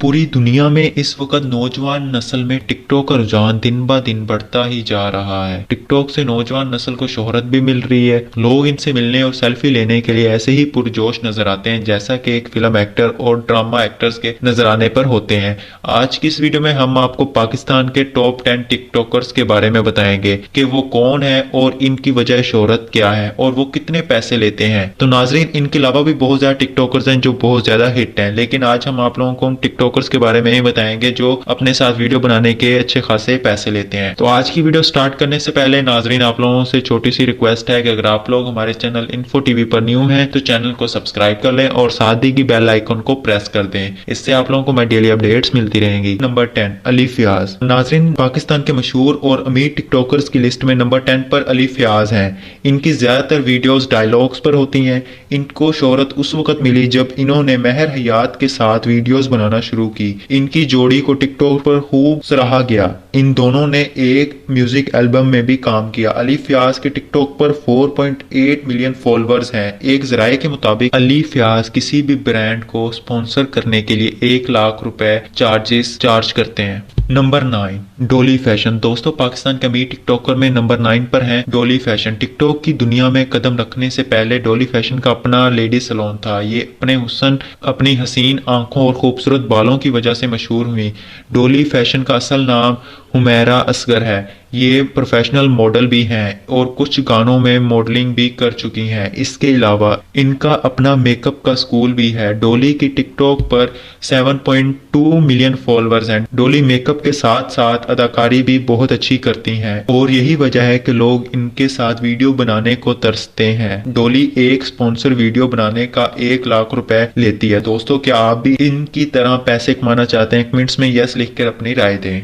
पूरी दुनिया में इस वक्त नौजवान नस्ल में टिकटॉक का रुझान दिन ब दिन बढ़ता ही जा रहा है। टिकटॉक से नौजवान नस्ल को शोहरत भी मिल रही है। लोग इनसे मिलने और सेल्फी लेने के लिए ऐसे ही पुरजोश नजर आते हैं जैसा कि एक फिल्म एक्टर और ड्रामा एक्टर्स के नजर आने पर होते हैं। आज की इस वीडियो में हम आपको पाकिस्तान के टॉप 10 टिकटॉकर्स के बारे में बताएंगे कि वो कौन है और इनकी वजह शोहरत क्या है और वो कितने पैसे लेते हैं। तो नाजरीन, इनके अलावा भी बहुत ज्यादा टिकटॉकर्स हैं जो बहुत ज्यादा हिट हैं, लेकिन आज हम आप लोगों को उन टिकटॉकर्स के बारे में ही बताएंगे जो अपने साथ वीडियो बनाने के अच्छे खासे पैसे लेते हैं। तो आज की वीडियो स्टार्ट करने से पहले नाजरीन, आप लोगों से छोटी सी रिक्वेस्ट है कि अगर आप लोग हमारे चैनल इन्फो टीवी पर न्यू हैं तो चैनल को सब्सक्राइब कर लें और साथ ही की बेल आइकन को प्रेस कर दें। इससे आप लोगों को मैं डेली अपडेट्स मिलती रहेंगी। नंबर 10, अली फयाज। नाजरीन, पाकिस्तान के मशहूर और अमीर टिकटॉकर्स की लिस्ट में नंबर 10 पर अली फयाज हैं। इनकी ज्यादातर वीडियोस डायलॉग्स पर होती हैं। इनको शोहरत उस वक्त मिली जब इन्होंने महर हयात के साथ वीडियोस बनाना शुरू की। इनकी जोड़ी को टिकटॉक पर खूब सराहा गया। इन दोनों ने एक म्यूजिक एल्बम में भी काम किया। अली फयाज के टिकटॉक पर 4.8 मिलियन फॉलोअर्स हैं। एक जराये के मुताबिक अली फयाज किसी भी ब्रांड को स्पॉन्सर करने के लिए 1 लाख रुपए चार्ज करते हैं। नंबर 9, डोली फैशन। दोस्तों, पाकिस्तान के अमीर टिकटॉकर में नंबर 9 पर हैं डोली फैशन। टिकटॉक की दुनिया में कदम रखने से पहले डोली फैशन का अपना लेडी सैलून था। ये अपने हुस्न, अपनी हसीन आंखों और खूबसूरत बालों की वजह से मशहूर हुई। डोली फैशन का असल नाम हुमैरा असगर है। ये प्रोफेशनल मॉडल भी हैं और कुछ गानों में मॉडलिंग भी कर चुकी हैं। इसके अलावा इनका अपना मेकअप का स्कूल भी है। डोली की टिकटॉक पर 7.2 मिलियन फॉलोअर्स हैं। डोली मेकअप के साथ साथ अदाकारी भी बहुत अच्छी करती हैं और यही वजह है कि लोग इनके साथ वीडियो बनाने को तरसते हैं। डोली एक स्पॉन्सर वीडियो बनाने का 1 लाख रुपए लेती है। दोस्तों, क्या आप भी इनकी तरह पैसे कमाना चाहते हैं? कमेंट्स में यस लिखकर अपनी राय दें।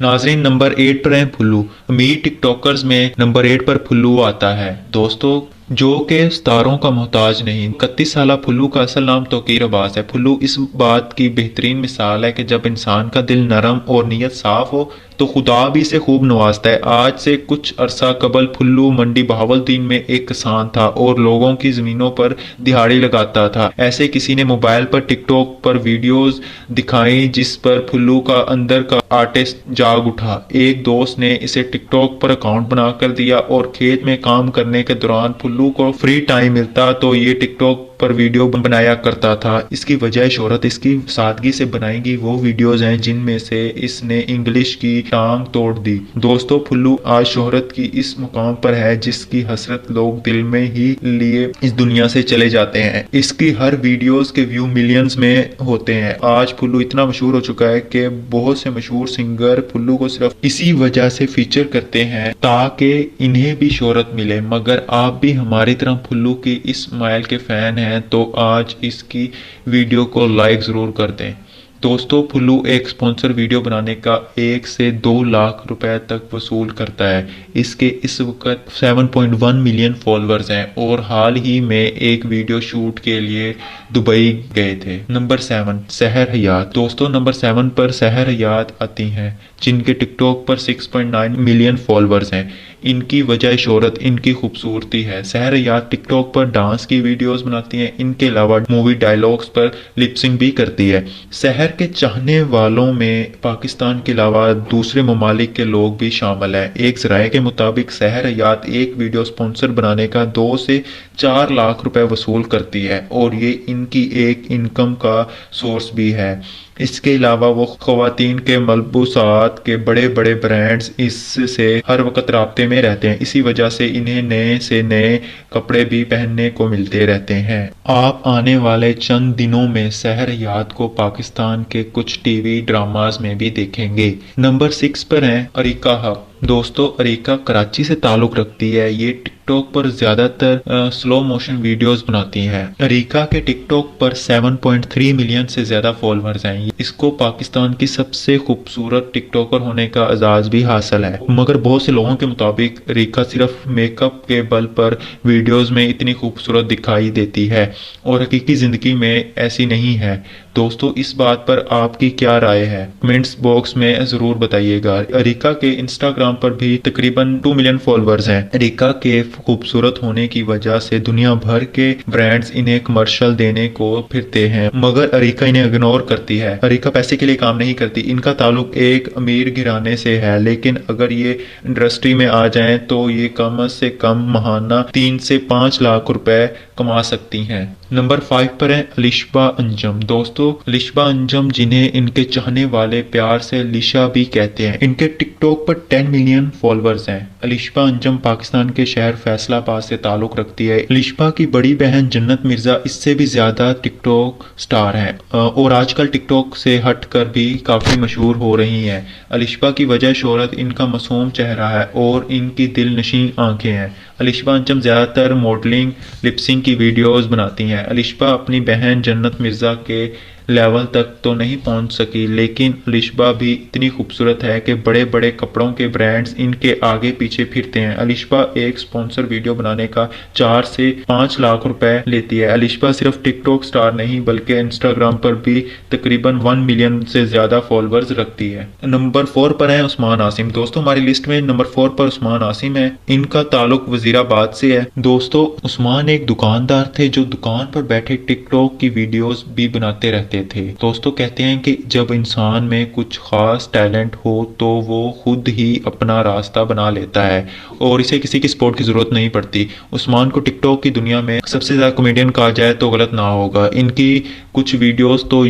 नाजरीन, नंबर 8 पर है फुल्लू। अमीर टिकटॉकर्स में नंबर 8 पर फुल्लू आता है। दोस्तों, जो के सितारों का मोहताज नहीं। 31 साल फुल्लू का असल नाम तौकीर अब्बास है। फुल्लू इस बात की बेहतरीन मिसाल है कि जब इंसान का दिल नरम और नीयत साफ हो तो खुदा भी इसे खूब नवाजता है। आज से कुछ अरसा कबल फुल्लू मंडी बहावलदीन में एक किसान था और लोगों की जमीनों पर दिहाड़ी लगाता था। ऐसे किसी ने मोबाइल पर टिकटॉक पर वीडियोस दिखाई जिस पर फुल्लू का अंदर का आर्टिस्ट जाग उठा। एक दोस्त ने इसे टिकटॉक पर अकाउंट बना कर दिया और खेत में काम करने के दौरान फुल्लू को फ्री टाइम मिलता तो ये टिकटॉक पर वीडियो बनाया करता था। इसकी वजह शोहरत इसकी सादगी से बनाई गई वो वीडियोस हैं जिनमें से इसने इंग्लिश की टांग तोड़ दी। दोस्तों, फुल्लू आज शोहरत की इस मुकाम पर है जिसकी हसरत लोग दिल में ही लिए इस दुनिया से चले जाते हैं। इसकी हर वीडियोस के व्यू मिलियंस में होते हैं। आज फुल्लू इतना मशहूर हो चुका है कि बहुत से मशहूर सिंगर फुल्लू को सिर्फ इसी वजह से फीचर करते हैं ताकि इन्हें भी शोहरत मिले। मगर आप भी हमारी तरह फुल्लू की इस स्माइल के फैन हैं तो आज इसकी वीडियो को लाइक जरूर कर दें। दोस्तों, फुल्लू एक स्पॉन्सर वीडियो बनाने का 1 से 2 लाख रुपए तक वसूल करता है। इसके इस वक्त 7.1 मिलियन फॉलोअर्स हैं और हाल ही में एक वीडियो शूट के लिए दुबई गए थे। नंबर 7, सहर हयात। दोस्तों, नंबर 7 पर सहर हयात आती हैं जिनके टिकटॉक पर 6.9 मिलियन फॉलोअर्स हैं। इनकी वजह शोहरत इनकी खूबसूरती है। सहर हयात टिकटॉक पर डांस की वीडियोस बनाती हैं। इनके अलावा मूवी डायलॉग्स पर लिपसिंग भी करती है। सहर के चाहने वालों में पाकिस्तान के अलावा दूसरे ममालिक के लोग भी शामिल हैं। एक जराये के मुताबिक सहर हयात एक वीडियो स्पॉन्सर बनाने का 2 से 4 लाख रुपए वसूल करती है और ये इनकी एक इनकम का सोर्स भी है। इसके अलावा वो खवातीन के मलबूसात के बड़े बड़े ब्रांड्स इससे हर वक्त राब्ते में रहते हैं। इसी वजह से इन्हें नए से नए कपड़े भी पहनने को मिलते रहते हैं। आप आने वाले चंद दिनों में सहर हयात को पाकिस्तान के कुछ टीवी ड्रामास में भी देखेंगे। नंबर 6 पर है अरीका हक। दोस्तों, अरीका कराची से ताल्लुक रखती है। ये टिकटॉक पर ज्यादातर स्लो मोशन वीडियोस बनाती है। अरीका के टिकटॉक पर 7.3 मिलियन से ज्यादा फॉलोअर्स हैं। इसको पाकिस्तान की सबसे खूबसूरत टिकटॉकर होने का एजाज भी हासिल है। मगर बहुत से लोगों के मुताबिक अरीका सिर्फ मेकअप के बल पर वीडियोस में इतनी खूबसूरत दिखाई देती है और हकीकी जिंदगी में ऐसी नहीं है। दोस्तों इस बात पर आपकी क्या राय है, कमेंट्स बॉक्स में जरूर बताइएगा। अरिका के इंस्टाग्राम पर भी तकरीबन 2 मिलियन फॉलोअर्स हैं। अरिका के खूबसूरत होने की वजह से दुनिया भर के ब्रांड्स इन्हें कमर्शियल देने को फिरते हैं, मगर अरिका इन्हें इग्नोर करती है। अरिका पैसे के लिए काम नहीं करती, इनका ताल्लुक एक अमीर घराने से है, लेकिन अगर ये इंडस्ट्री में आ जाएं तो ये कम से कम महाना 3 से 5 लाख रुपए कमा सकती हैं। नंबर 5 पर है अलिशबा अंजम। दोस्तों अलिशबा अंजम, जिन्हें इनके चाहने वाले प्यार से लिशा भी कहते हैं, इनके टिकटॉक पर 10 मिलियन फॉलोअर्स हैं। अलिशबा अंजम पाकिस्तान के शहर फैसलाबाद से ताल्लुक रखती है। अलिशबा की बड़ी बहन जन्नत मिर्जा इससे भी ज्यादा टिकटॉक स्टार है और आजकल टिकटॉक से हटकर भी काफी मशहूर हो रही हैं। अलिशबा की वजह शोहरत इनका मासूम चेहरा है और इनकी दिलनशीं आंखें हैं। अलिशबा अंजम ज्यादातर मॉडलिंग, लिपसिंग की वीडियोस बनाती हैं। अलिशबा अपनी बहन जन्नत मिर्जा के लेवल तक तो नहीं पहुंच सकी, लेकिन अलिशबा भी इतनी खूबसूरत है कि बड़े बड़े कपड़ों के ब्रांड्स इनके आगे पीछे फिरते हैं। अलिशबा एक स्पॉन्सर वीडियो बनाने का 4 से 5 लाख रुपए लेती है। अलिशबा सिर्फ टिकटॉक स्टार नहीं बल्कि इंस्टाग्राम पर भी तकरीबन 1 मिलियन से ज्यादा फॉलोअर्स रखती है। नंबर 4 पर है उस्मान आसिम। दोस्तों हमारी लिस्ट में नंबर 4 पर उस्मान आसिम है। इनका ताल्लुक वजीराबाद से है। दोस्तों उस्मान एक दुकानदार थे जो दुकान पर बैठे टिकटॉक की वीडियोस भी बनाते रहते थे। दोस्तों कहते हैं कि जब इंसान में कुछ खास टैलेंट हो तो वो खुद ही अपना रास्ता बना लेता है और इसे किसी की सपोर्ट की जरूरत नहीं पड़ती। उस्मान को टिकटॉक की दुनिया में सबसे ज्यादा कॉमेडियन कहा जाए तो गलत ना होगा। इनकी कुछ वीडियोस तो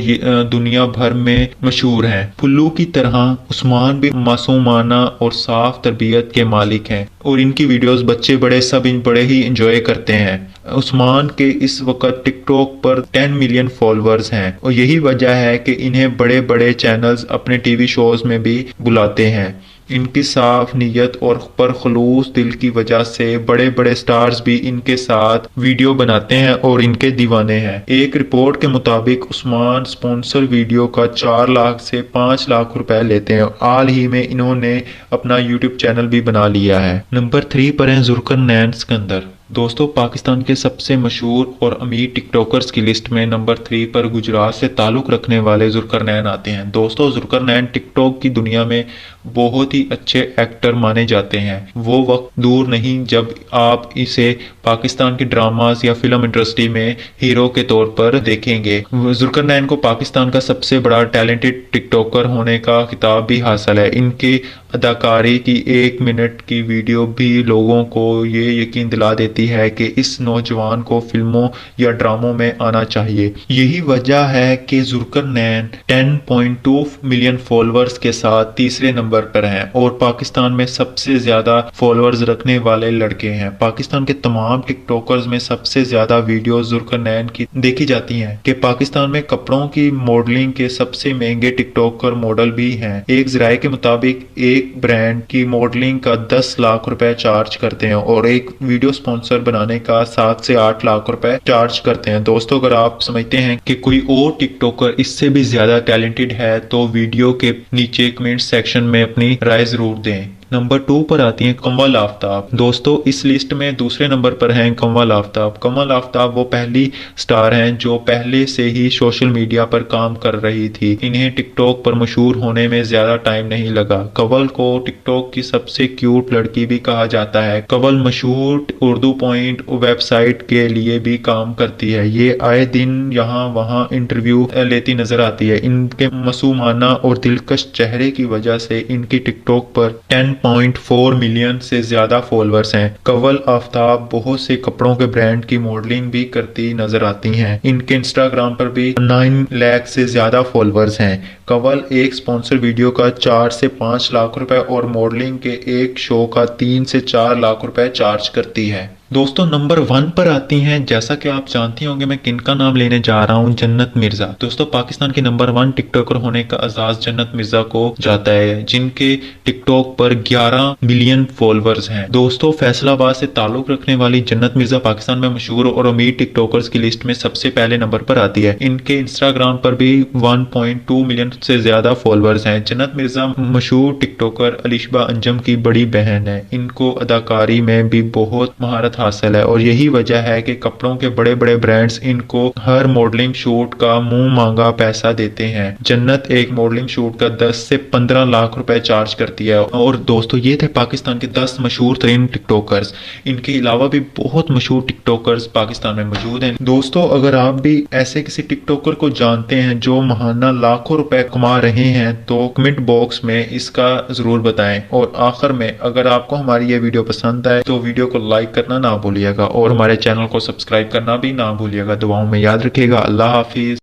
दुनिया भर में मशहूर हैं। पुल्लू की तरह उस्मान भी मासूमाना और साफ तरबियत के मालिक हैं और इनकी वीडियोस बच्चे बड़े सब बड़े ही एंजॉय करते हैं। उस्मान के इस वक्त टिकटॉक पर 10 मिलियन फॉलोअर्स हैं और यही वजह है कि इन्हें बड़े बड़े चैनल्स अपने टीवी शोज में भी बुलाते हैं। इनकी साफ नीयत और परखलूस दिल की वजह से बड़े बड़े स्टार्स भी इनके साथ वीडियो बनाते हैं और इनके दीवाने हैं। एक रिपोर्ट के मुताबिक उस्मान स्पॉन्सर वीडियो का 4 लाख से 5 लाख रुपए लेते हैं। हाल ही में इन्होंने अपना यूट्यूब चैनल भी बना लिया है। नंबर 3 पर है जुल्करनैन सिकंदर। दोस्तों पाकिस्तान के सबसे मशहूर और अमीर टिकटॉकर्स की लिस्ट में नंबर 3 पर गुजरात से ताल्लुक रखने वाले जुल्करनैन आते हैं। दोस्तों जुल्करनैन टिकटॉक की दुनिया में बहुत ही अच्छे एक्टर माने जाते हैं। वो वक्त दूर नहीं जब आप इसे पाकिस्तान के ड्रामास या फिल्म इंडस्ट्री में हीरो के तौर पर देखेंगे। जुल्करनैन को पाकिस्तान का सबसे बड़ा टैलेंटेड टिकटॉकर होने का खिताब भी हासिल है। इनकी अदाकारी की 1 मिनट की वीडियो भी लोगों को ये यकीन दिला देती है कि इस नौजवान को फिल्मों या ड्रामों में आना चाहिए। यही वजह है कि जुल्करनैन 10.2 मिलियन फॉलोअर्स के साथ तीसरे नंबर पर हैं और पाकिस्तान में सबसे ज्यादा फॉलोअर्स रखने वाले लड़के हैं। पाकिस्तान के तमाम टिकटॉकर्स में सबसे ज्यादा वीडियो जुल्करनैन की देखी जाती हैं कि पाकिस्तान में कपड़ों की मॉडलिंग के सबसे महंगे टिकटॉकर मॉडल भी हैं। एक जराये के मुताबिक एक ब्रांड की मॉडलिंग का 10 लाख रुपए चार्ज करते हैं और एक वीडियो स्पॉन्सर बनाने का 7 से 8 लाख रुपए चार्ज करते हैं। दोस्तों अगर आप समझते हैं कि कोई और टिकटॉकर इससे भी ज्यादा टैलेंटेड है तो वीडियो के नीचे कमेंट सेक्शन में अपनी राय जरूर दें। नंबर 2 पर आती हैं कमल आफ्ताब। दोस्तों इस लिस्ट में दूसरे नंबर पर हैं कमल आफ्ताब। कमल आफ्ताब वो पहली स्टार हैं जो पहले से ही सोशल मीडिया पर काम कर रही थी। इन्हें टिकटॉक पर मशहूर होने में ज्यादा टाइम नहीं लगा। कंवल को टिकटॉक की सबसे क्यूट लड़की भी कहा जाता है। कंवल मशहूर उर्दू पॉइंट वेबसाइट के लिए भी काम करती है। ये आए दिन यहाँ वहाँ इंटरव्यू लेती नजर आती है। इनके मासूमाना और दिलकश चेहरे की वजह से इनकी टिकटॉक पर 10.4 मिलियन से ज्यादा फॉलोअर्स हैं। कंवल आफ्ताब बहुत से कपड़ों के ब्रांड की मॉडलिंग भी करती नजर आती हैं। इनके इंस्टाग्राम पर भी 9 लाख से ज्यादा फॉलोअर्स हैं। कंवल एक स्पॉन्सर वीडियो का 4 से 5 लाख रुपए और मॉडलिंग के एक शो का 3 से 4 लाख रुपए चार्ज करती है। दोस्तों नंबर 1 पर आती हैं, जैसा कि आप जानती होंगे मैं किनका नाम लेने जा रहा हूं, जन्नत मिर्जा। दोस्तों पाकिस्तान के नंबर 1 टिकटॉकर होने का एजाज जन्नत मिर्जा को जाता है, जिनके टिकटॉक पर 11 मिलियन फॉलोअर्स हैं। दोस्तों फैसलाबाद से ताल्लुक रखने वाली जन्नत मिर्जा पाकिस्तान में मशहूर और अमीर टिकटॉकर्स की लिस्ट में सबसे पहले नंबर पर आती है। इनके इंस्टाग्राम पर भी 1.2 मिलियन से ज्यादा फॉलोअर्स हैं। जन्नत मिर्जा मशहूर टिकटॉकर अलिशबा अंजम की बड़ी बहन है। इनको अदाकारी में भी बहुत महारत حاصل ہے، اور یہی وجہ ہے کہ کپڑوں کے بڑے بڑے برانڈز ان کو ہر ماڈلنگ شوٹ کا منہ مانگا پیسہ دیتے ہیں۔ جنت ایک ماڈلنگ شوٹ کا 10 سے 15 لاکھ روپے چارج کرتی ہے۔ اور دوستو یہ تھے پاکستان کے 10 مشہور ترین ٹک ٹاکرز۔ ان کے علاوہ بھی بہت مشہور ٹک ٹاکرز پاکستان میں موجود ہیں۔ دوستو اگر آپ بھی ایسے کسی ٹک ٹاکر کو جانتے ہیں جو ماہانہ لاکھوں روپے کما رہے ہیں تو کمنٹ باکس میں اس کا ضرور بتائیں، اور آخر میں اگر آپ کو ہماری یہ ویڈیو پسند آئے تو ویڈیو کو لائک کرنا نہ بھولیے گا، اور ہمارے چینل کو سبسکرائب کرنا بھی نہ بھولیے گا۔ دعاؤں میں یاد رکھیے گا۔ اللہ حافظ۔